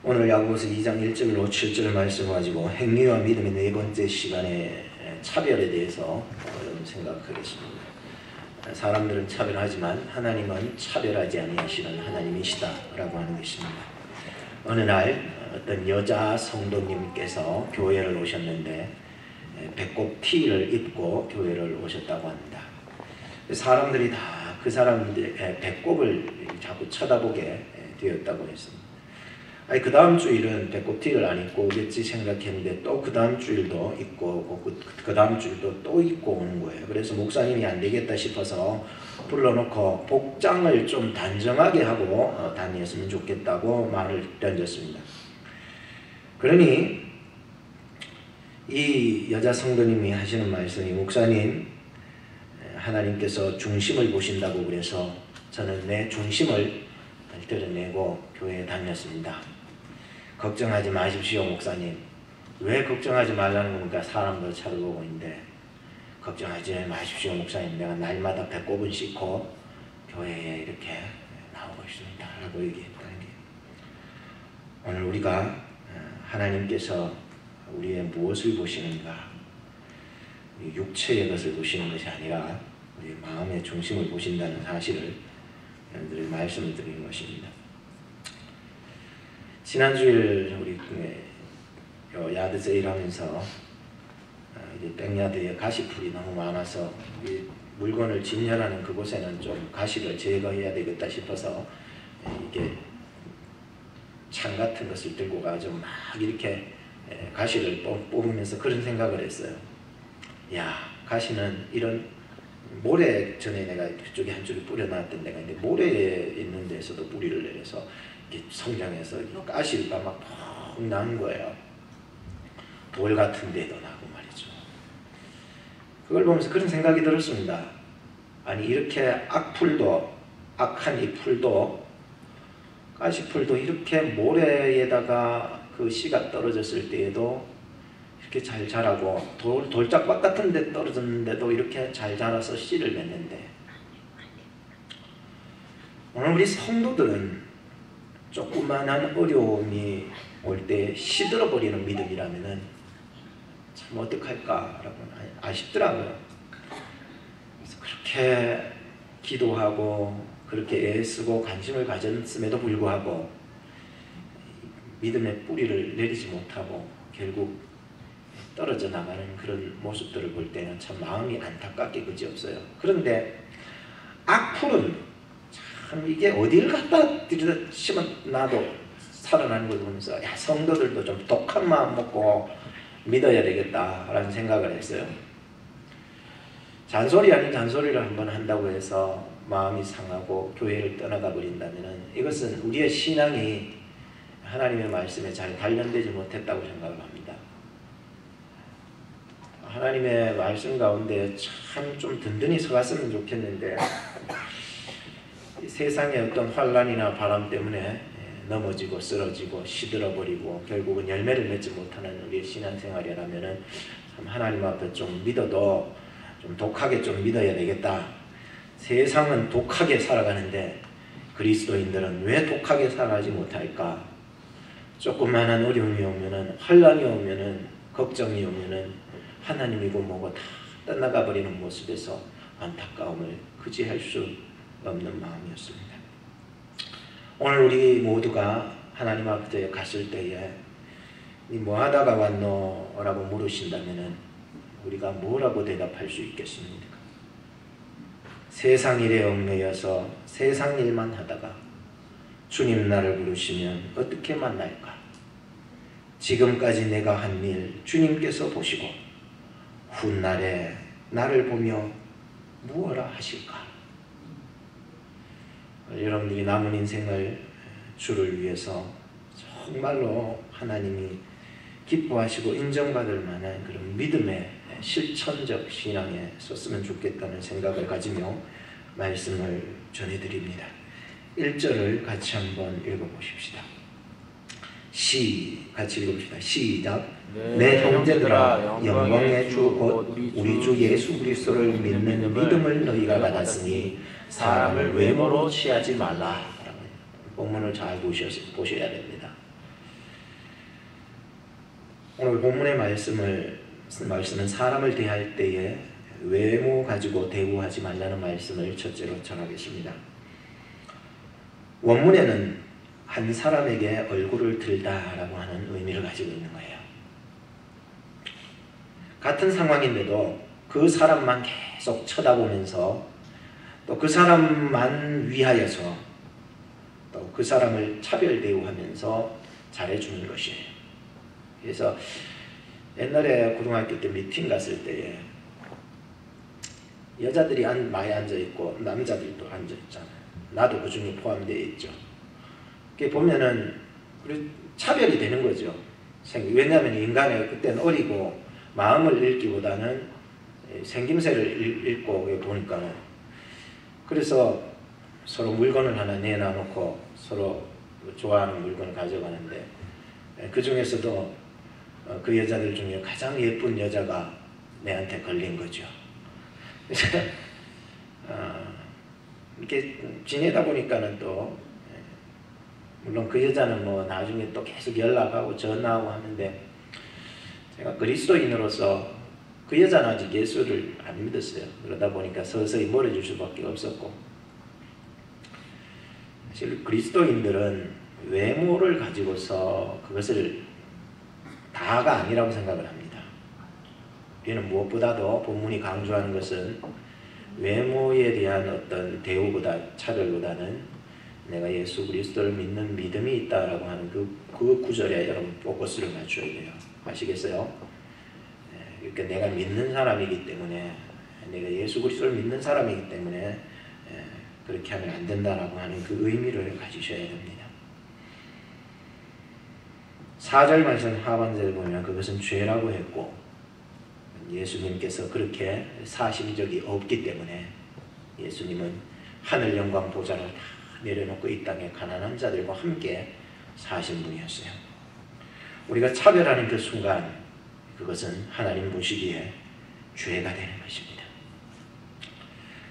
오늘 야고보서 2장 1절로 7절 말씀 가지고 행위와 믿음의 네 번째 시간에 차별에 대해서 생각하겠습니다. 사람들은 차별하지만 하나님은 차별하지 아니하시는 하나님이시다 라고 하는 것입니다. 어느 날 어떤 여자 성도님께서 교회를 오셨는데 배꼽 티를 입고 교회를 오셨다고 합니다. 사람들이 다 그 사람들의 배꼽을 자꾸 쳐다보게 되었다고 했습니다. 그 다음 주일은 배꼽 티를 안 입고 오겠지 생각했는데 또 그 다음 주일도 입고 그 다음 주일도 또 입고 오는 거예요. 그래서 목사님이 안 되겠다 싶어서 불러놓고 복장을 좀 단정하게 하고 다녔으면 좋겠다고 말을 던졌습니다. 그러니 이 여자 성도님이 하시는 말씀이, 목사님, 하나님께서 중심을 보신다고 그래서 저는 내 중심을 드러내고 교회에 다녔습니다. 걱정하지 마십시오, 목사님. 왜 걱정하지 말라는 겁니까? 사람들 쳐다보고 있는데. 걱정하지 마십시오, 목사님. 내가 날마다 배꼽을 씻고 교회에 이렇게 나오고 있습니다 라고 얘기했다는 게, 오늘 우리가 하나님께서 우리의 무엇을 보시는가, 우리 육체의 것을 보시는 것이 아니라 우리의 마음의 중심을 보신다는 사실을 여러분들이 말씀을 드리는 것입니다. 지난주일 우리 야드에서 일하면서 이제 백야드에 가시풀이 너무 많아서 물건을 진열하는 그곳에는 좀 가시를 제거해야 되겠다 싶어서 이게 창 같은 것을 들고 가서 막 이렇게 가시를 뽑으면서 그런 생각을 했어요. 야, 가시는 이런 모래, 전에 내가 그쪽에 한 줄을 뿌려놨던 데가 있는데 모래에 있는 데서도 뿌리를 내려서 이렇게 성장해서 가시가 막 푹 나는 거예요. 돌 같은 데도 나고 말이죠. 그걸 보면서 그런 생각이 들었습니다. 아니, 이렇게 악한 이 풀도, 가시풀도 이렇게 모래에다가 그 씨가 떨어졌을 때에도 이렇게 잘 자라고, 돌짝밭 같은 데 떨어졌는데도 이렇게 잘 자라서 씨를 맺는데, 오늘 우리 성도들은 조그만한 어려움이 올 때 시들어버리는 믿음이라면은 참 어떡할까라고 아쉽더라고요. 그래서 그렇게 기도하고 그렇게 애쓰고 관심을 가졌음에도 불구하고 믿음의 뿌리를 내리지 못하고 결국 떨어져 나가는 그런 모습들을 볼 때는 참 마음이 안타깝게 그지없어요. 그런데 악풀은 참 이게 어디를 갖다 심어놔도 살아나는 걸 보면서, 야, 성도들도 좀 독한 마음 먹고 믿어야 되겠다라는 생각을 했어요. 잔소리 아닌 잔소리를 한번 한다고 해서 마음이 상하고 교회를 떠나가 버린다면 이것은 우리의 신앙이 하나님의 말씀에 잘 단련되지 못했다고 생각을 합니다. 하나님의 말씀 가운데 참 좀 든든히 서갔으면 좋겠는데, 세상의 어떤 환란이나 바람 때문에 넘어지고 쓰러지고 시들어버리고 결국은 열매를 맺지 못하는 우리의 신앙생활이라면 참 하나님 앞에 좀 믿어도 좀 독하게 좀 믿어야 되겠다. 세상은 독하게 살아가는데 그리스도인들은 왜 독하게 살아가지 못할까? 조그마한 어려움이 오면은, 환란이 오면은, 걱정이 오면은 하나님이고 뭐고 다 떠나가 버리는 모습에서 안타까움을 그지할 수 없는 마음이었습니다. 오늘 우리 모두가 하나님 앞에 갔을 때에 니 뭐 하다가 왔노? 라고 물으신다면 우리가 뭐라고 대답할 수 있겠습니까? 세상 일에 얽매여서 세상 일만 하다가 주님 나를 부르시면 어떻게 만날까? 지금까지 내가 한 일 주님께서 보시고 훗날에 나를 보며 무엇라 하실까? 여러분들이 남은 인생을 주를 위해서 정말로 하나님이 기뻐하시고 인정받을 만한 그런 믿음의 실천적 신앙에 섰으면 좋겠다는 생각을 가지며 말씀을 전해드립니다. 1절을 같이 한번 읽어보십시다. 같이 읽읍시다. 시작. 내 형제들아, 영광의 주 곧 우리 주 예수 그리스도를 믿는 믿음을 너희가 받았으니 사람을 외모로 취하지 말라. 본문을 잘 보셔야 됩니다. 오늘 본문의 말씀은 사람을 대할 때에 외모 가지고 대우하지 말라는 말씀을 첫째로 전하겠습니다. 원문에는 한 사람에게 얼굴을 들다라고 하는 의미를 가지고 있는 거예요. 같은 상황인데도 그 사람만 계속 쳐다보면서 또 그 사람만 위하여서 또 그 사람을 차별 대우하면서 잘해주는 것이에요. 그래서 옛날에 고등학교 때 미팅 갔을 때에 여자들이 많이 앉아있고 남자들도 앉아있잖아요. 나도 그 중에 포함되어 있죠. 그게 보면은 차별이 되는 거죠. 왜냐하면 인간의 그때는 어리고 마음을 읽기보다는 생김새를 읽고 보니까는, 그래서 서로 물건을 하나 내놔놓고 서로 좋아하는 물건을 가져가는데, 그 중에서도 그 여자들 중에 가장 예쁜 여자가 내한테 걸린 거죠. 그래서 이렇게 지내다 보니까는 또 물론 그 여자는 뭐 나중에 또 계속 연락하고 전화하고 하는데, 제가 그리스도인으로서 그 여자는 아직 예수를 안 믿었어요. 그러다 보니까 서서히 멀어질 수밖에 없었고, 사실 그리스도인들은 외모를 가지고서 그것을 다가 아니라고 생각을 합니다. 우리는 무엇보다도 본문이 강조하는 것은 외모에 대한 어떤 대우보다 차별보다는 내가 예수 그리스도를 믿는 믿음이 있다라고 하는 그 구절에 여러분 포커스를 맞춰야 돼요. 아시겠어요? 그러니까 내가 믿는 사람이기 때문에, 내가 예수 그리스도를 믿는 사람이기 때문에 그렇게 하면 안 된다라고 하는 그 의미를 가지셔야 됩니다. 4절 말씀 하반절에 보면 그것은 죄라고 했고, 예수님께서 그렇게 사신 적이 없기 때문에 예수님은 하늘 영광 보좌를 다 내려놓고 이 땅에 가난한 자들과 함께 사신 분이었어요. 우리가 차별하는 그 순간, 그것은 하나님 보시기에 죄가 되는 것입니다.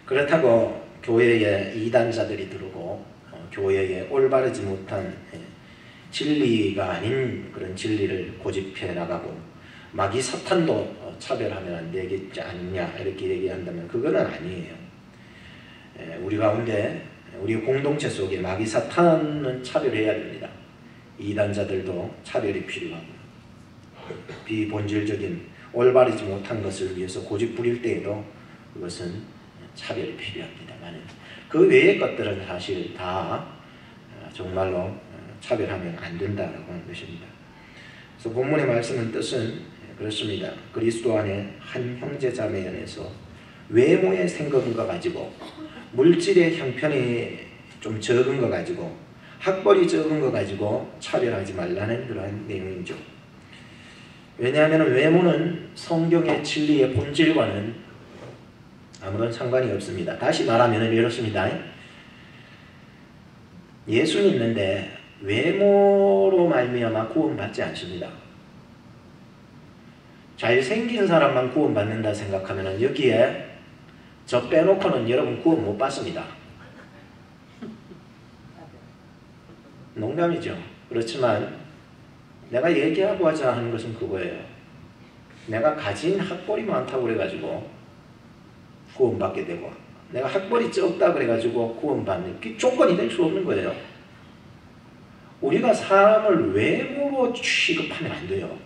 그렇다고 교회에 이단자들이 들어오고 교회에 올바르지 못한 진리가 아닌 그런 진리를 고집해 나가고 마귀 사탄도 차별하면 안 되겠지 않냐 이렇게 얘기한다면 그거는 아니에요. 우리 가운데 우리 공동체 속에 마귀 사탄은 차별해야 됩니다. 이단자들도 차별이 필요하고, 비본질적인 올바르지 못한 것을 위해서 고집 부릴 때에도 그것은 차별이 필요합니다만, 그 외의 것들은 사실 다 정말로 차별하면 안 된다라고 하는 것입니다. 그래서 본문의 말씀은 뜻은 그렇습니다. 그리스도 안에 한 형제 자매연에서 외모의 생각인 거 가지고, 물질의 형편이 좀 적은 거 가지고, 학벌이 적은 거 가지고 차별하지 말라는 그러한 내용이죠. 왜냐하면 외모는 성경의 진리의 본질과는 아무런 상관이 없습니다. 다시 말하면 이렇습니다. 예수 믿는데 외모로 말미암아 구원받지 않습니다. 잘생긴 사람만 구원받는다 생각하면 여기에 저 빼놓고는 여러분 구원 못 받습니다. 농담이죠. 그렇지만 내가 얘기하고 하자 하는 것은 그거예요. 내가 가진 학벌이 많다고 그래가지고 구원받게 되고, 내가 학벌이 적다 그래가지고 구원받는 그 조건이 될 수 없는 거예요. 우리가 사람을 외모로 취급하면 안 돼요.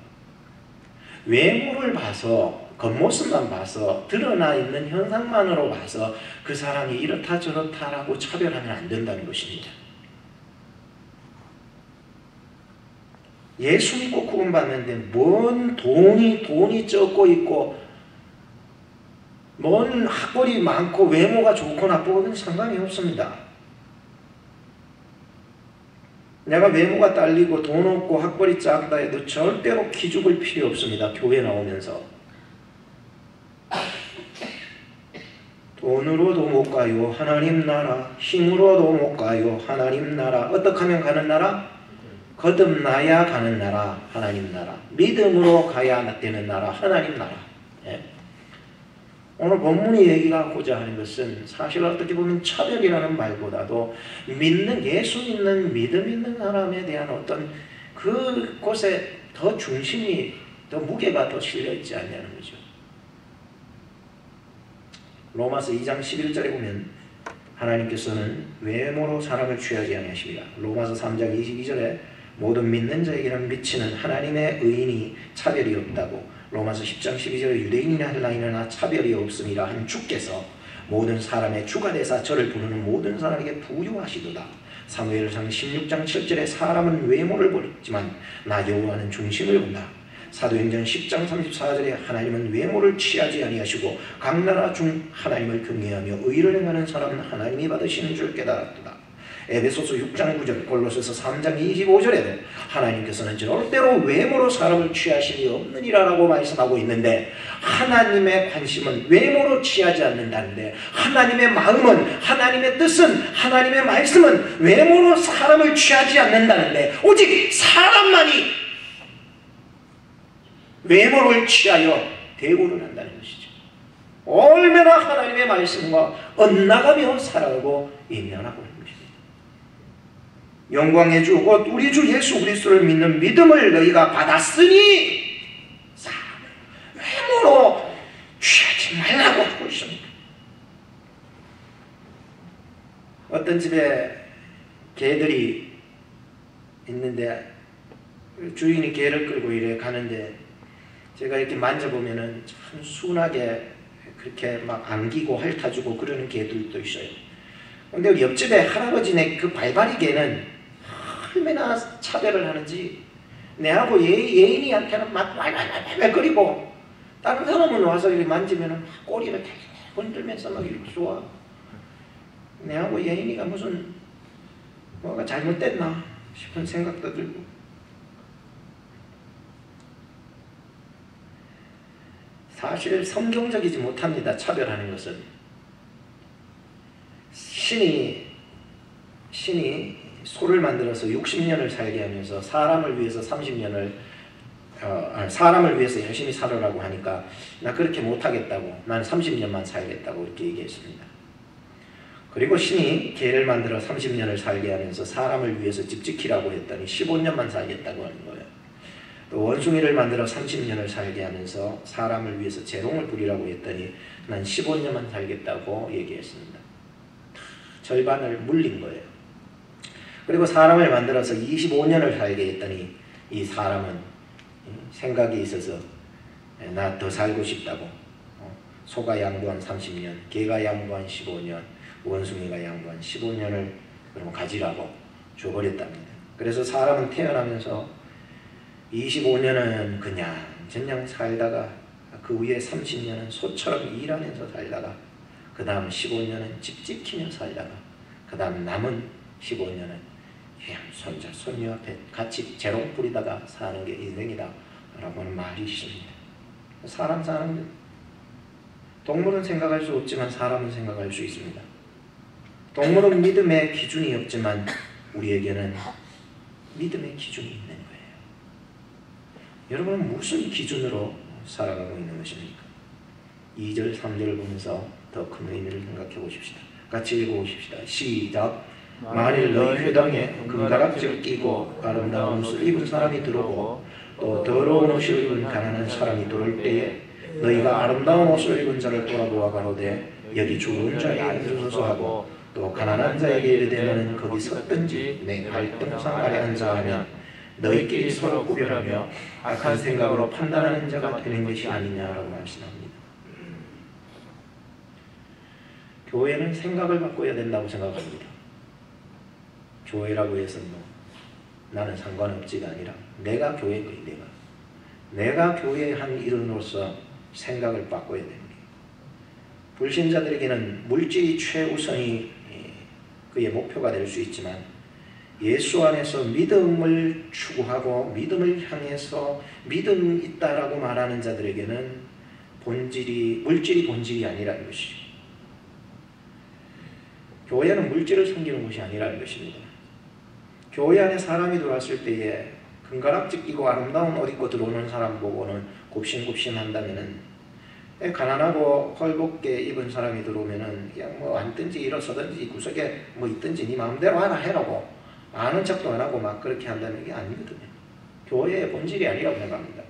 외모를 봐서, 겉모습만 봐서, 드러나 있는 현상만으로 봐서 그 사람이 이렇다 저렇다라고 차별하면 안 된다는 것입니다. 예수 믿고 구원받는데 뭔 돈이 적고 있고, 뭔 학벌이 많고 외모가 좋고 나쁘고는 상관이 없습니다. 내가 외모가 딸리고 돈 없고 학벌이 작다 해도 절대로 기죽을 필요 없습니다. 교회 나오면서 돈으로도 못 가요 하나님 나라, 힘으로도 못 가요 하나님 나라. 어떻게 하면 가는 나라? 거듭나야 가는 나라, 하나님 나라. 믿음으로 가야 되는 나라, 하나님 나라. 예? 오늘 본문이 얘기하고자 하는 것은 사실 어떻게 보면 차별이라는 말보다도 예수 믿는 믿음 있는 사람에 대한 어떤 그곳에 더 중심이 더 무게가 더 실려있지 않냐는 거죠. 로마서 2장 11절에 보면 하나님께서는 외모로 사람을 취하지 아니하십니다. 로마서 3장 22절에 모든 믿는 자에게는 미치는 하나님의 의인이 차별이 없다고, 로마서 10장 12절에 유대인이나 헬라인이나 차별이 없음이라 한 주께서 모든 사람의 주가 되사 저를 부르는 모든 사람에게 부유하시도다. 사무엘상 16장 7절에 사람은 외모를 보지만 나 여호와는 중심을 본다. 사도행전 10장 34절에 하나님은 외모를 취하지 아니하시고 각 나라 중 하나님을 경외하며 의를 행하는 사람은 하나님이 받으시는 줄 깨달았도다. 에베소서 6장 9절, 골로새서 3장 25절에도 하나님께서는 절대로 외모로 사람을 취하심이 없느니라라고 말씀하고 있는데, 하나님의 관심은 외모로 취하지 않는다는데, 하나님의 마음은, 하나님의 뜻은, 하나님의 말씀은 외모로 사람을 취하지 않는다는데, 오직 사람만이 외모를 취하여 대우를 한다는 것이죠. 얼마나 하나님의 말씀과 엇나가며 살아가고 임명하고 있는 것입니다. 영광의 주 곧 우리 주 예수 그리스도를 믿는 믿음을 너희가 받았으니 사람을 외모로 취하지 말라고 하고 있습니다. 어떤 집에 개들이 있는데 주인이 개를 끌고 이래 가는데 제가 이렇게 만져보면은 참 순하게 그렇게 막 안기고 핥아주고 그러는 개들도 있어요. 근데 우리 옆집에 할아버지네 그 발발이 개는 얼마나 차별을 하는지, 내하고 예인이한테는 막 왈왈왈왈거리고 다른 사람은 와서 이렇게 만지면은 꼬리를 흔들면서 막 이렇게 좋아. 내하고 예인이가 무슨 뭐가 잘못됐나 싶은 생각도 들고. 사실 성경적이지 못합니다. 차별하는 것은. 신이 소를 만들어서 60년을 살게 하면서 사람을 위해서 30년을 사람을 위해서 열심히 살으라고 하니까 나 그렇게 못하겠다고, 난 30년만 살겠다고 이렇게 얘기했습니다. 그리고 신이 개를 만들어 30년을 살게 하면서 사람을 위해서 집 지키라고 했더니 15년만 살겠다고 하는 거예요. 또 원숭이를 만들어 30년을 살게 하면서 사람을 위해서 재롱을 부리라고 했더니 난 15년만 살겠다고 얘기했습니다. 절반을 물린 거예요. 그리고 사람을 만들어서 25년을 살게 했더니 이 사람은 생각이 있어서 나 더 살고 싶다고, 소가 양보한 30년, 개가 양보한 15년, 원숭이가 양보한 15년을 그럼 가지라고 줘버렸답니다. 그래서 사람은 태어나면서 25년은 그냥 살다가 그 위에 30년은 소처럼 일하면서 살다가 그 다음 15년은 집 지키며 살다가 그 다음 남은 15년은 그냥 손자 손녀 앞에 같이 재롱 부리다가 사는 게 인생이다 라고 하는 말이 있습니다. 사람 사는 동물은 생각할 수 없지만 사람은 생각할 수 있습니다. 동물은 믿음의 기준이 없지만 우리에게는 믿음의 기준이 있는 거예요. 여러분은 무슨 기준으로 살아가고 있는 것입니까? 2절 3절을 보면서 더 큰 의미를 생각해 보십시다. 같이 읽어보십시다. 시작. 만일 너희 회당에 금가락지를 끼고 아름다운 옷을 입은 사람이 들어오고 또 더러운 옷을 입은 가난한 사람이 들어올 때에 너희가 아름다운 옷을 입은 자를 돌아보아 가로되 여기 죽은 자에게 들어서서 하고 또 가난한 자에게 이르되 너는 거기 섰든지 내 발등상 아래 앉아 하면 너희끼리 서로 구별하며 악한 생각으로 판단하는 자가 되는 것이 아니냐라고 말씀합니다. 교회는 생각을 바꿔야 된다고 생각합니다. 교회라고 해서 나는 상관없지가 아니라 내가 교회인 거예요. 내가 교회의 한 일원으로서 생각을 바꿔야 됩니다. 불신자들에게는 물질이 최우선이 그의 목표가 될 수 있지만 예수 안에서 믿음을 추구하고 믿음을 향해서 믿음이 있다라고 말하는 자들에게는 물질이 본질이 아니라는 것이죠. 교회는 물질을 섬기는 것이 아니라는 것입니다. 교회 안에 사람이 들어왔을 때에 금가락지 끼고 아름다운 옷 입고 들어오는 사람 보고는 굽신굽신 한다면은, 가난하고 헐벗게 입은 사람이 들어오면은 그냥 뭐 앉든지 일어서든지 구석에 뭐 있든지 네 마음대로 하나 해라고 아는 척도 안 하고 막 그렇게 한다는 게 아니거든요. 교회의 본질이 아니라고 생각합니다.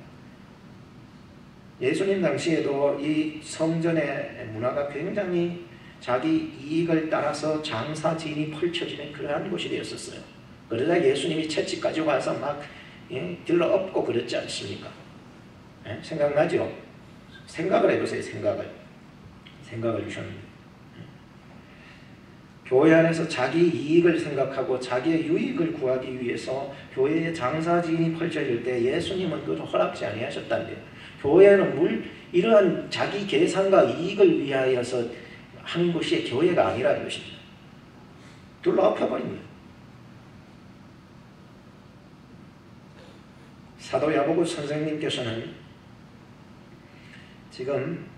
예수님 당시에도 이 성전의 문화가 굉장히 자기 이익을 따라서 장사진이 펼쳐지는 그러한 곳이 되었었어요. 그러자 예수님이 채찍까지 와서 막 들러엎고 그랬지 않습니까? 생각나죠? 생각을 해보세요. 생각을 주셨는데 교회 안에서 자기 이익을 생각하고 자기의 유익을 구하기 위해서 교회의 장사진이 펼쳐질 때 예수님은 그걸 허락지 아니하셨다는데요. 교회는 이러한 자기 계산과 이익을 위하여서 한 것이 교회가 아니라는 것입니다. 둘러엎어버린 거예요. 사도 야고보 선생님께서는 지금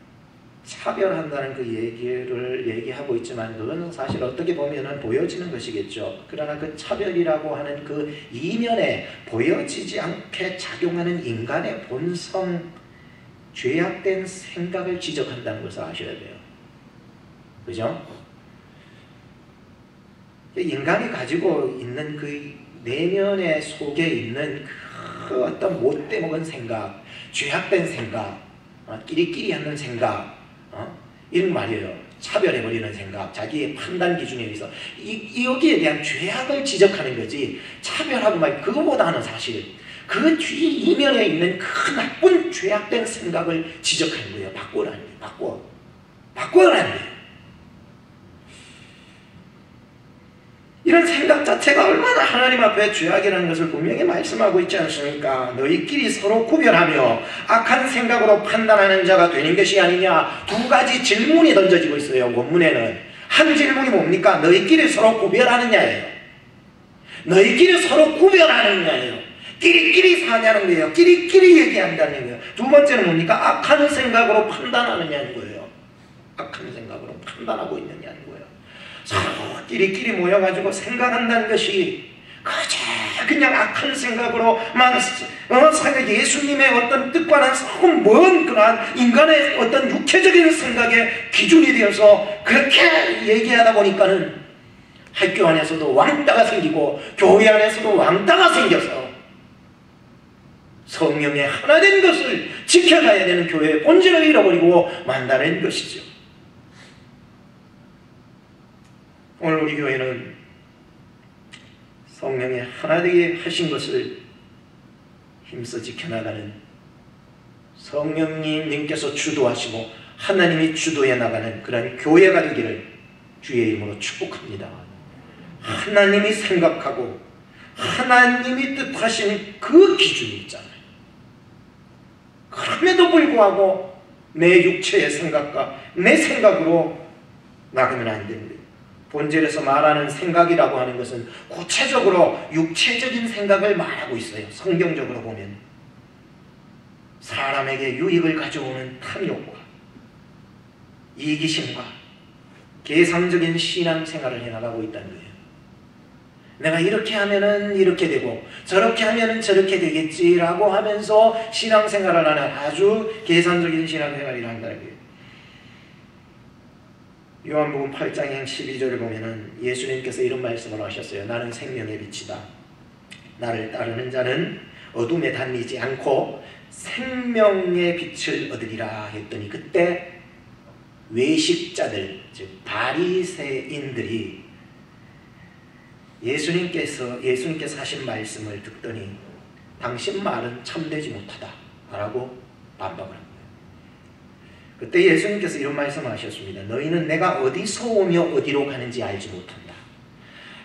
차별한다는 그 얘기를 얘기하고 있지만 그건 사실 어떻게 보면 보여지는 것이겠죠. 그러나 그 차별이라고 하는 그 이면에 보여지지 않게 작용하는 인간의 본성, 죄악된 생각을 지적한다는 것을 아셔야 돼요. 그죠? 인간이 가지고 있는 그 내면의 속에 있는 그 어떤 못돼 먹은 생각, 죄악된 생각, 끼리끼리 하는 생각, 이런 말이에요. 차별해버리는 생각, 자기의 판단 기준에 의해서 여기에 대한 죄악을 지적하는 거지 차별하고 말 그거보다는 사실 그 뒤 이면에 있는 그 나쁜 죄악된 생각을 지적하는 거예요. 바꾸라는 거예요. 바꾸라는 거예요. 이런 생각 자체가 얼마나 하나님 앞에 죄악이라는 것을 분명히 말씀하고 있지 않습니까? 너희끼리 서로 구별하며 악한 생각으로 판단하는 자가 되는 것이 아니냐. 두 가지 질문이 던져지고 있어요. 원문에는. 한 질문이 뭡니까? 너희끼리 서로 구별하느냐예요. 너희끼리 서로 구별하느냐예요. 끼리끼리 사냐는 거예요. 끼리끼리 얘기한다는 거예요. 두 번째는 뭡니까? 악한 생각으로 판단하느냐는 거예요. 악한 생각으로 판단하고 있느냐는 거예요. 서로 끼리끼리 모여가지고 생각한다는 것이 그냥 악한 생각으로만 예수님의 어떤 뜻과는 서로 먼 그러한 인간의 어떤 육체적인 생각의 기준이 되어서 그렇게 얘기하다 보니까는 학교 안에서도 왕따가 생기고 교회 안에서도 왕따가 생겨서 성령의 하나된 것을 지켜가야 되는 교회의 본질을 잃어버리고 만다는 것이죠. 오늘 우리 교회는 성령의 하나되게 하신 것을 힘써 지켜나가는 성령님께서 주도하시고 하나님이 주도해 나가는 그런 교회가 되기를 주의 이름으로 축복합니다. 하나님이 생각하고 하나님이 뜻하신 그 기준이 있잖아요. 그럼에도 불구하고 내 육체의 생각과 내 생각으로 나가면 안 됩니다. 본질에서 말하는 생각이라고 하는 것은 구체적으로 육체적인 생각을 말하고 있어요. 성경적으로 보면 사람에게 유익을 가져오는 탐욕과 이기심과 계산적인 신앙생활을 해나가고 있다는 거예요. 내가 이렇게 하면은 이렇게 되고 저렇게 하면은 저렇게 되겠지라고 하면서 신앙생활을 하는 아주 계산적인 신앙생활을 한다는 거예요. 요한복음 8장 12절을 보면은 예수님께서 이런 말씀을 하셨어요. 나는 생명의 빛이다. 나를 따르는 자는 어둠에 다니지 않고 생명의 빛을 얻으리라 했더니 그때 외식자들, 즉 바리새인들이 예수님께서 하신 말씀을 듣더니 당신 말은 참되지 못하다 라고 반박을 합니다. 그때 예수님께서 이런 말씀하셨습니다. 너희는 내가 어디서 오며 어디로 가는지 알지 못한다.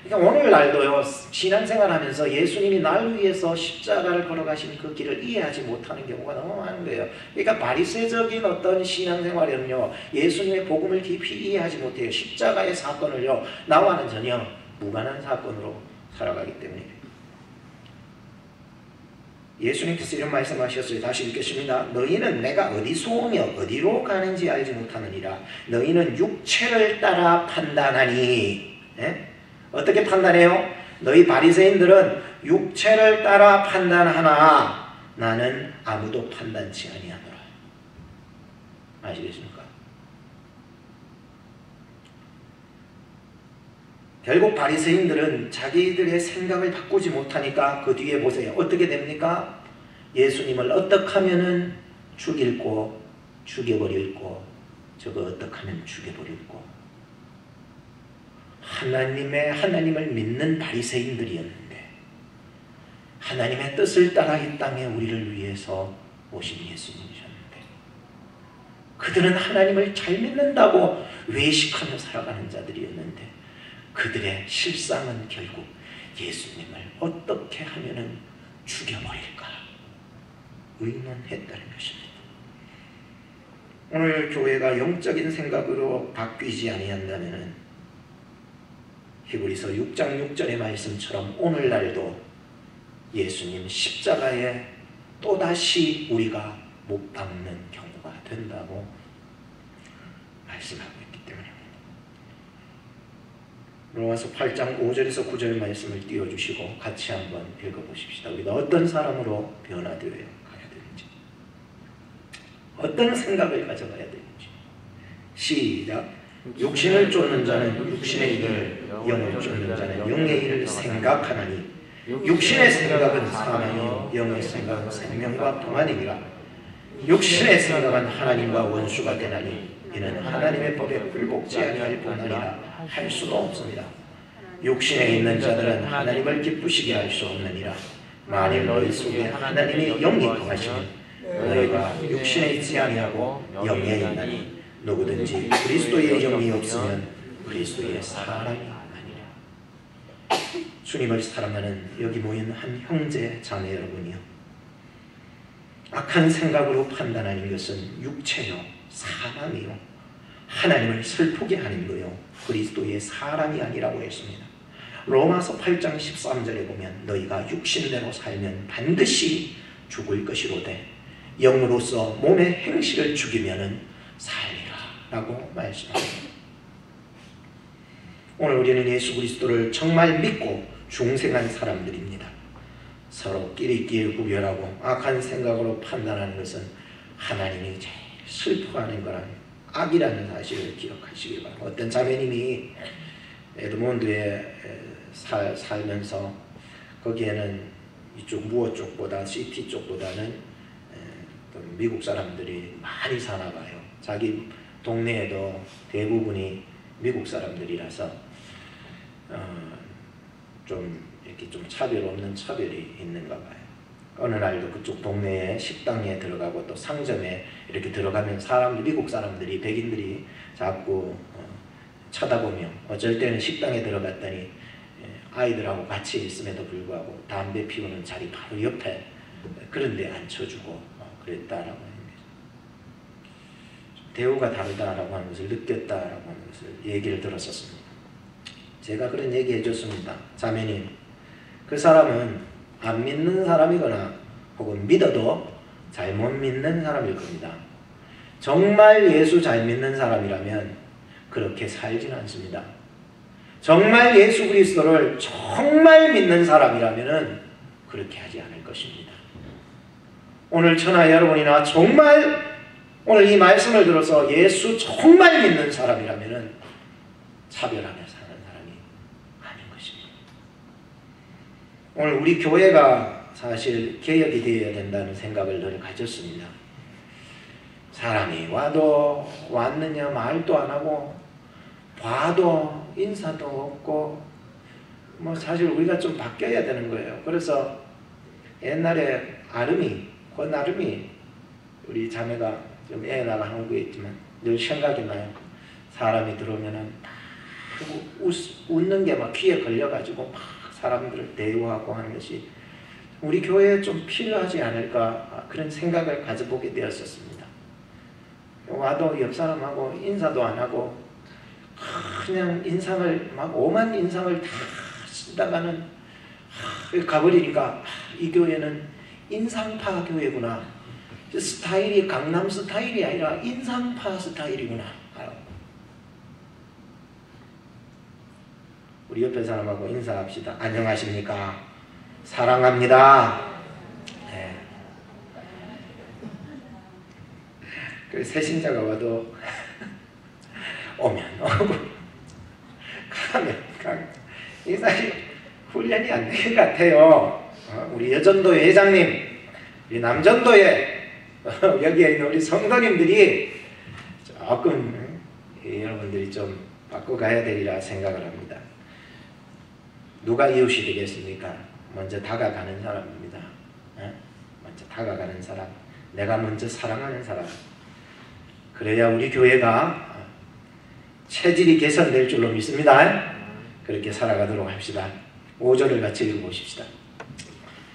그러니까 오늘날도요, 신앙생활하면서 예수님이 날 위해서 십자가를 걸어가신 그 길을 이해하지 못하는 경우가 너무 많은 거예요. 그러니까 바리새적인 어떤 신앙생활은요, 예수님의 복음을 깊이 이해하지 못해요. 십자가의 사건을요, 나와는 전혀 무관한 사건으로 살아가기 때문에. 예수님께서 이런 말씀하셨어요. 다시 읽겠습니다. 너희는 내가 어디서 오며 어디로 가는지 알지 못하느니라. 너희는 육체를 따라 판단하니. 어떻게 판단해요? 너희 바리새인들은 육체를 따라 판단하나 나는 아무도 판단치 아니하노라. 아시겠습니까? 결국 바리새인들은 자기들의 생각을 바꾸지 못하니까 그 뒤에 보세요. 어떻게 됩니까? 예수님을 어떻게 하면은 죽일고 죽여버릴고 저거 어떻게 하면 죽여버릴고 하나님을 믿는 바리새인들이었는데 하나님의 뜻을 따라 이 땅에 우리를 위해서 오신 예수님이셨는데 그들은 하나님을 잘 믿는다고 외식하며 살아가는 자들이었는데 그들의 실상은 결국 예수님을 어떻게 하면 죽여버릴까 의논했다는 것입니다. 오늘 교회가 영적인 생각으로 바뀌지 아니한다면 히브리서 6장 6절의 말씀처럼 오늘날도 예수님 십자가에 또다시 우리가 못 박는 경우가 된다고 말씀하고 있기 때문입니다. 로마서 8장 5절에서 9절 말씀을 띄워주시고 같이 한번 읽어보십시다. 우리가 어떤 사람으로 변화되어 가야 되는지 어떤 생각을 가져가야 되는지 시작. 육신을 쫓는 자는 육신의 일을 영을 쫓는 자는 영의 일을 생각하나니 육신의 생각은 사망이요 영의 생각은 생명과 평안이니라. 육신의 생각은 하나님과 원수가 되나니 이는 하나님의 법에 굴복지 아니할 뿐 아니라 할 수도 없습니다. 육신에 있는 자들은 하나님을 기쁘시게 할 수 없느니라. 만일 너희 속에 하나님의 영이 거하시면 너희가 육신에 있지 아니하고 영에 있나니 누구든지 그리스도의 영이 없으면 그리스도의 사람이 아니라. 주님을 사랑하는 여기 모인 한 형제 자매 여러분이요, 악한 생각으로 판단하는 것은 육체요 사람이요 하나님을 슬프게 하는 거요 그리스도의 사람이 아니라고 했습니다. 로마서 8장 13절에 보면 너희가 육신대로 살면 반드시 죽을 것이로되 영으로서 몸의 행실을 죽이면은 살리라 라고 말씀합니다. 오늘 우리는 예수 그리스도를 정말 믿고 중생한 사람들입니다. 서로 끼리끼리 구별하고 악한 생각으로 판단하는 것은 하나님이 제일 슬퍼하는 거란 악이라는 사실을 기억하시기 바랍니다. 어떤 자매님이 에드몬드에 살면서 거기에는 이쪽 무어 쪽보다 시티 쪽보다는 미국 사람들이 많이 사나 봐요. 자기 동네에도 대부분이 미국 사람들이라서 좀 이렇게 좀 차별 없는 차별이 있는가 봐요. 어느 날도 그쪽 동네에 식당에 들어가고 또 상점에 이렇게 들어가면 미국 사람들이 백인들이 자꾸 쳐다보며 어쩔 때는 식당에 들어갔더니 아이들하고 같이 있음에도 불구하고 담배 피우는 자리 바로 옆에 그런 데 앉혀주고 그랬다라고 합니다. 대우가 다르다라고 하는 것을 느꼈다라고 하는 것을 얘기를 들었었습니다. 제가 그런 얘기 해줬습니다. 자매님, 그 사람은 안 믿는 사람이거나 혹은 믿어도 잘못 믿는 사람일 겁니다. 정말 예수 잘 믿는 사람이라면 그렇게 살지는 않습니다. 정말 예수 그리스도를 정말 믿는 사람이라면 그렇게 하지 않을 것입니다. 오늘 천하 여러분이나 정말 오늘 이 말씀을 들어서 예수 정말 믿는 사람이라면 차별하며 사는 사람이 아닌 것입니다. 오늘 우리 교회가 사실 개혁이 되어야 된다는 생각을 늘 가졌습니다. 사람이 와도 왔느냐 말도 안 하고 봐도 인사도 없고 뭐 사실 우리가 좀 바뀌어야 되는 거예요. 그래서 옛날에 권아름이 우리 자매가 좀 애 낳아 한국에 있지만 늘 생각이 나요. 사람이 들어오면은 웃는 게 막 귀에 걸려가지고 막 사람들을 대우하고 하는 것이 우리 교회에 좀 필요하지 않을까 그런 생각을 가져보게 되었었습니다. 와도 옆 사람하고 인사도 안 하고 그냥 인상을 막 오만 인상을 다 쓰다가는 가버리니까 이 교회는 인상파 교회구나. 스타일이 강남 스타일이 아니라 인상파 스타일이구나. 우리 옆에 사람하고 인사합시다. 안녕하십니까? 사랑합니다. 네. 그 새신자가 와도 오면 오고 가면 가고 이 사실 훈련이 안 된 것 같아요. 우리 여전도회 회장님, 우리 남전도회 여기에 있는 우리 성도님들이 조금 여러분들이 좀 바꿔가야 되리라 생각을 합니다. 누가 이웃이 되겠습니까? 먼저 다가가는 사람입니다. 먼저 다가가는 사람, 내가 먼저 사랑하는 사람. 그래야 우리 교회가 체질이 개선될 줄로 믿습니다. 그렇게 살아가도록 합시다. 5절을 같이 읽어보십시다.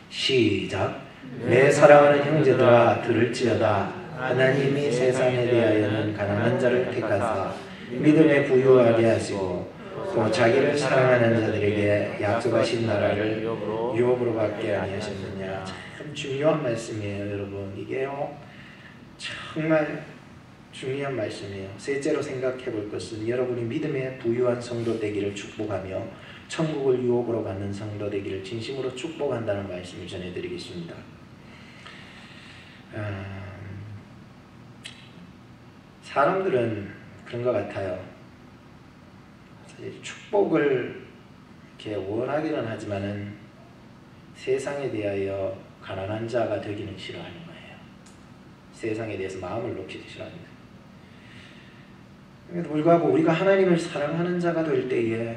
시작. 내 사랑하는 형제들아 들을지어다. 하나님이 세상에 대하여는 가난한 자를 택하사 믿음에 부유하게 하시고 또 자기를 사랑하는 자들에게 약속하신 나라를 유업으로 받게 아니하셨느냐. 참 중요한 말씀이에요, 여러분. 이게요 정말 중요한 말씀이에요. 셋째로 생각해 볼 것은 여러분이 믿음에 부유한 성도 되기를 축복하며 천국을 유업으로 받는 성도 되기를 진심으로 축복한다는 말씀을 전해드리겠습니다. 사람들은 그런 것 같아요. 사실 축복을 이렇게 원하기는 하지만은 세상에 대하여 가난한 자가 되기는 싫어하는 거예요. 세상에 대해서 마음을 놓기도 싫어합니다. 그럼에도 불구하고 우리가 하나님을 사랑하는 자가 될 때에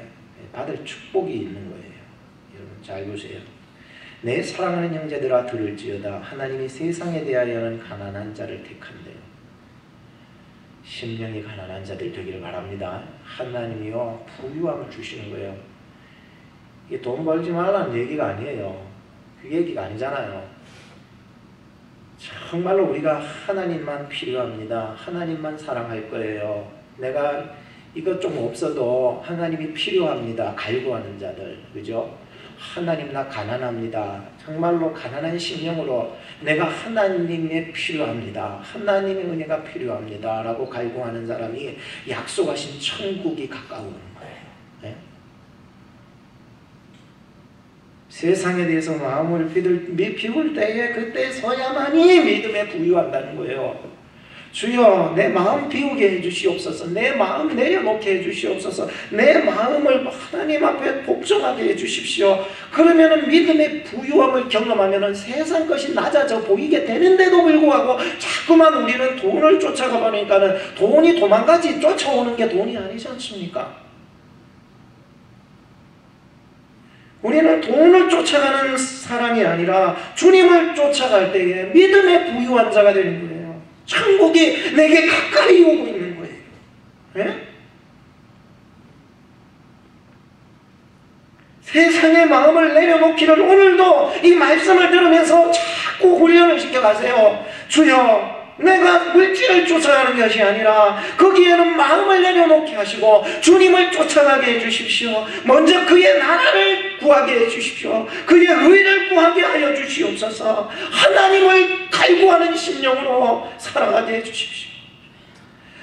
받을 축복이 있는 거예요. 여러분 잘 보세요. 내 사랑하는 형제들아 들을지어다. 하나님이 세상에 대하여는 가난한 자를 택한대요. 심령이 가난한 자들 되기를 바랍니다. 하나님이요 부유함을 주시는 거예요. 이게 돈 벌지 말라는 얘기가 아니에요. 그 얘기가 아니잖아요. 정말로 우리가 하나님만 필요합니다. 하나님만 사랑할 거예요. 내가 이것 좀 없어도 하나님이 필요합니다. 갈구하는 자들, 그죠? 하나님 나 가난합니다. 정말로 가난한 심령으로 내가 하나님에 필요합니다. 하나님의 은혜가 필요합니다. 라고 갈구하는 사람이 약속하신 천국이 가까운 거예요. 네? 세상에 대해서 마음을 비울 때에 그때서야만이 믿음에 부유한다는 거예요. 주여 내 마음 비우게 해주시옵소서. 내 마음 내려놓게 해주시옵소서. 내 마음을 하나님 앞에 복종하게 해주십시오. 그러면 믿음의 부유함을 경험하면 세상 것이 낮아져 보이게 되는데도 불구하고 자꾸만 우리는 돈을 쫓아가 보니까는 돈이 도망가지 쫓아오는 게 돈이 아니지 않습니까? 우리는 돈을 쫓아가는 사람이 아니라 주님을 쫓아갈 때에 믿음의 부유한 자가 되는 거예요. 천국이 내게 가까이 오고 있는 거예요. 네? 세상의 마음을 내려놓기를 오늘도 이 말씀을 들으면서 자꾸 훈련을 시켜가세요. 주여 내가 물질을 쫓아가는 것이 아니라 거기에는 마음을 내려놓게 하시고 주님을 쫓아가게 해주십시오. 먼저 그의 나라를 구하게 해주십시오. 그의 의를 구하게 하여 주시옵소서. 하나님을 갈구하는 심령으로 살아가게 해주십시오.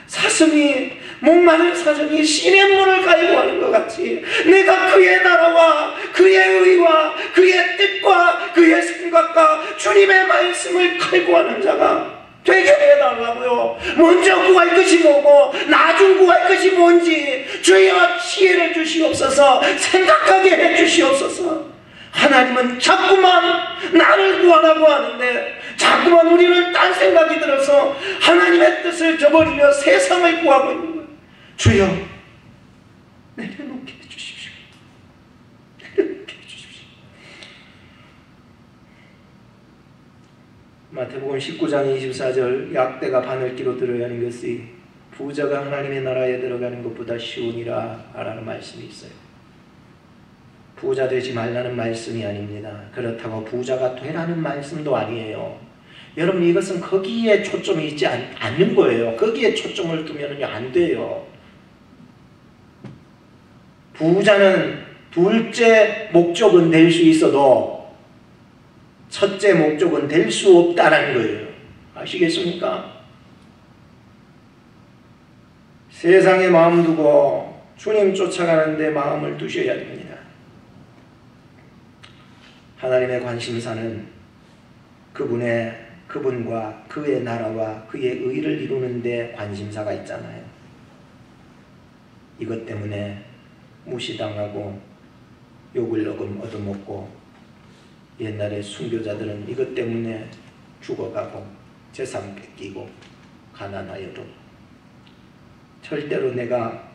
사슴이 목마른 사슴이 신의 문을 갈구하는 것 같이 내가 그의 나라와 그의 의와 그의 뜻과 그의 생각과 주님의 말씀을 갈구하는 자가 되게 해달라고요. 먼저 구할 것이 뭐고 나중 구할 것이 뭔지 주여 지혜를 주시옵소서. 생각하게 해주시옵소서. 하나님은 자꾸만 나를 구하라고 하는데 자꾸만 우리는 딴 생각이 들어서 하나님의 뜻을 저버리며 세상을 구하고 있는 거예요. 주여 내려놓게 해주십시오. 내려놓게 해주십시오. 마태복음 19장 24절 약대가 바늘기로 들어야 하는 것이 부자가 하나님의 나라에 들어가는 것보다 쉬우니라 라는 말씀이 있어요. 부자 되지 말라는 말씀이 아닙니다. 그렇다고 부자가 되라는 말씀도 아니에요. 여러분 이것은 거기에 초점이 있지 않는 거예요. 거기에 초점을 두면 안 돼요. 부자는 둘째 목적은 될 수 있어도 첫째 목적은 될 수 없다는 거예요. 아시겠습니까? 세상에 마음 두고 주님 쫓아가는데 마음을 두셔야 됩니다. 하나님의 관심사는 그분과 그의 나라와 그의 의를 이루는 데 관심사가 있잖아요. 이것 때문에 무시당하고 욕을 얻어먹고 옛날에 순교자들은 이것 때문에 죽어가고 재산 뺏기고 가난하여도 절대로 내가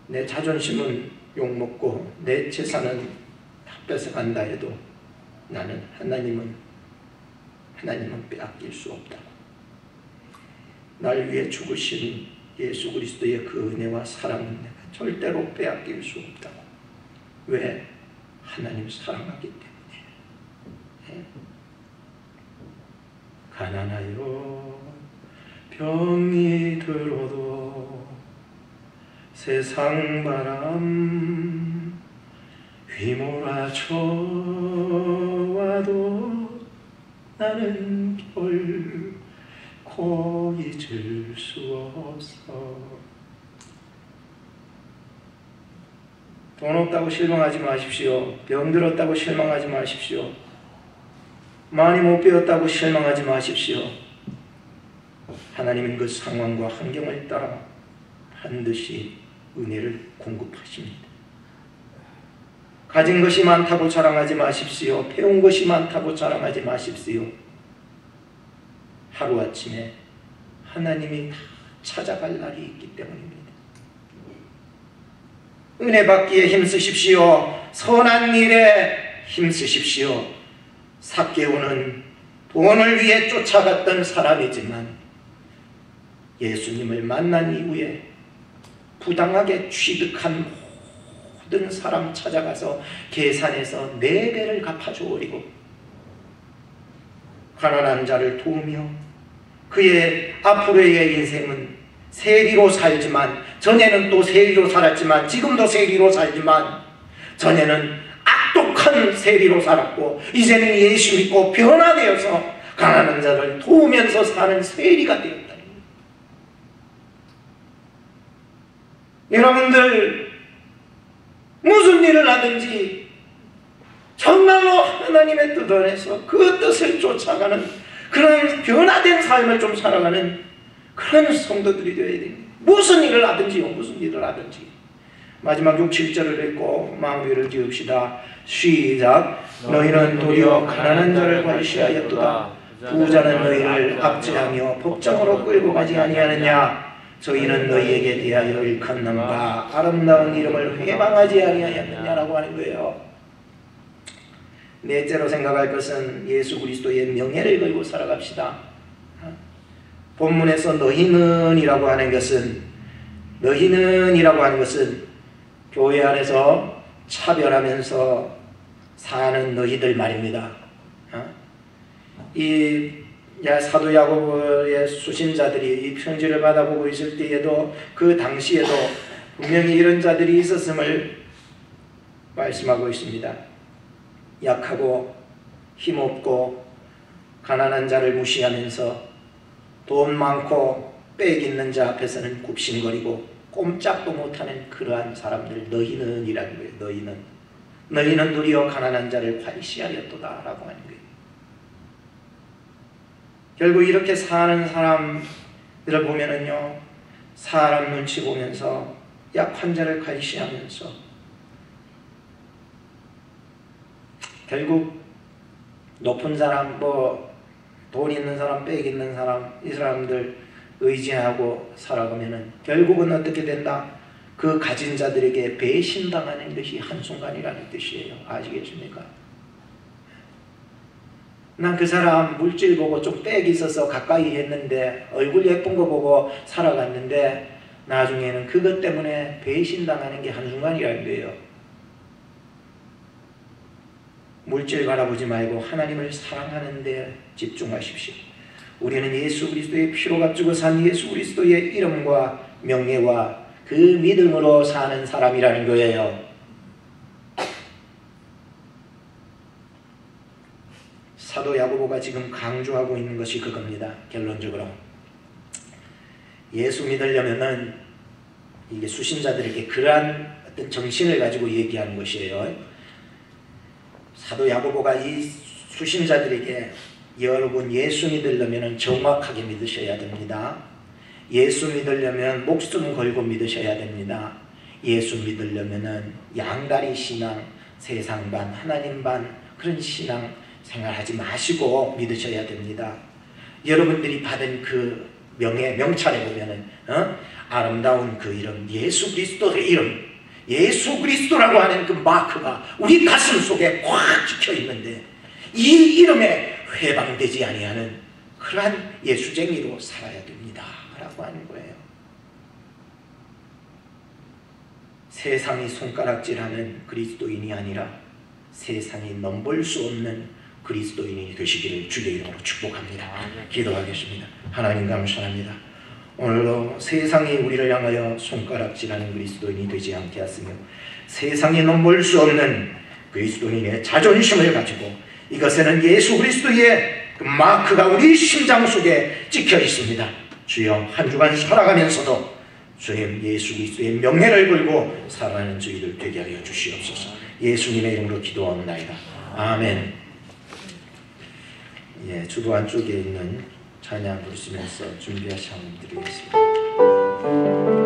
내 자존심은 욕먹고 내 재산은 다 뺏어간다 해도 나는 하나님은 빼앗길 수 없다고. 날 위해 죽으신 예수 그리스도의 그 은혜와 사랑은 내가 절대로 빼앗길 수 없다고. 왜? 하나님 사랑하기 때문에. 가난하여 병이 들어도 세상 바람 휘몰아쳐와도 나는 결코 잊을 수 없어. 돈 없다고 실망하지 마십시오. 병 들었다고 실망하지 마십시오. 많이 못 배웠다고 실망하지 마십시오. 하나님은 그 상황과 환경을 따라 반드시 은혜를 공급하십니다. 가진 것이 많다고 자랑하지 마십시오. 배운 것이 많다고 자랑하지 마십시오. 하루아침에 하나님이 다 찾아갈 날이 있기 때문입니다. 은혜 받기에 힘쓰십시오. 선한 일에 힘쓰십시오. 삭개오는 돈을 위해 쫓아갔던 사람이지만 예수님을 만난 이후에 부당하게 취득한 모든 사람 찾아가서 계산해서 4배를 갚아주어리고 가난한 자를 도우며 그의 앞으로의 인생은 세리로 살지만, 전에는 또 세리로 살았지만, 지금도 세리로 살지만, 전에는 악독한 세리로 살았고 이제는 예수 믿고 변화되어서 가난한 자를 도우면서 사는 세리가 되었다. 여러분들 무슨 일을 하든지 정말로 하나님의 뜻 안에서 그 뜻을 쫓아가는 그런 변화된 삶을 좀 살아가는 그런 성도들이 되어야 됩니다. 무슨 일을 하든지요. 무슨 일을 하든지. 마지막 6, 7절을 읽고 마무리를 지읍시다. 시작. 너희는 도리어 가난한 자를 관시하였도다. 부자는 너희를 압제하며 복장으로 끌고 가지 아니하느냐. 저희는 너희에게 대하여 일컫는가 아름다운 이름을 회방하지 아니하였느냐라고 하는 거예요. 넷째로 생각할 것은 예수 그리스도의 명예를 걸고 살아갑시다. 본문에서 너희는 이라고 하는 것은 교회 안에서 차별하면서 사는 너희들 말입니다. 이 사도 야고보의 수신자들이 이 편지를 받아보고 있을 때에도 그 당시에도 분명히 이런 자들이 있었음을 말씀하고 있습니다. 약하고 힘없고 가난한 자를 무시하면서 돈 많고 빽 있는 자 앞에서는 굽신거리고 꼼짝도 못하는 그러한 사람들, 너희는 이라는 거예요. 너희는 도리어 가난한 자를 관시하였도다 라고 하는 거예요. 결국 이렇게 사는 사람들을 보면은요, 사람 눈치 보면서 약한 자를 관시하면서 결국 높은 사람, 돈 있는 사람, 빽 있는 사람, 이 사람들 의지하고 살아가면은 결국은 어떻게 된다? 그 가진 자들에게 배신당하는 것이 한순간이라는 뜻이에요. 아시겠습니까? 난 그 사람 물질 보고 좀 빽 있어서 가까이 했는데, 얼굴 예쁜 거 보고 살아갔는데 나중에는 그것 때문에 배신당하는 게 한순간이라는 거예요. 물질 바라보지 말고 하나님을 사랑하는 데 집중하십시오. 우리는 예수 그리스도의 피로 값주고 산 예수 그리스도의 이름과 명예와 그 믿음으로 사는 사람이라는 거예요. 사도 야고보가 지금 강조하고 있는 것이 그겁니다. 결론적으로 예수 믿으려면은 이게 수신자들에게 그러한 어떤 정신을 가지고 얘기하는 것이에요. 사도 야고보가 이 수신자들에게 여러분 예수 믿으려면 정확하게 믿으셔야 됩니다. 예수 믿으려면 목숨 걸고 믿으셔야 됩니다. 예수 믿으려면 양다리 신앙, 세상 반 하나님 반 그런 신앙, 생각하지 마시고 믿으셔야 됩니다. 여러분들이 받은 그 명찰에 보면은 아름다운 그 이름, 예수 그리스도의 이름, 예수 그리스도라고 하는 그 마크가 우리 가슴 속에 꽉 찍혀 있는데, 이 이름에 회방되지 아니하는 그러한 예수쟁이로 살아야 됩니다 라고 하는 거예요. 세상이 손가락질하는 그리스도인이 아니라 세상이 넘볼 수 없는 그리스도인이 되시기를 주의 이름으로 축복합니다. 기도하겠습니다. 하나님 감사합니다. 오늘도 세상이 우리를 향하여 손가락질하는 그리스도인이 되지 않게 하시며, 세상이 넘볼 수 없는 그리스도인의 자존심을 가지고, 이것에는 예수 그리스도의 그 마크가 우리 심장 속에 찍혀 있습니다. 주여, 한 주간 살아가면서도 주님 예수 그리스도의 명예를 걸고 살아가는 저희들 되게 하여 주시옵소서. 예수님의 이름으로 기도하옵나이다. 아멘. 예, 주보 안쪽에 있는 찬양 부르시면서 준비하시면 드리겠습니다.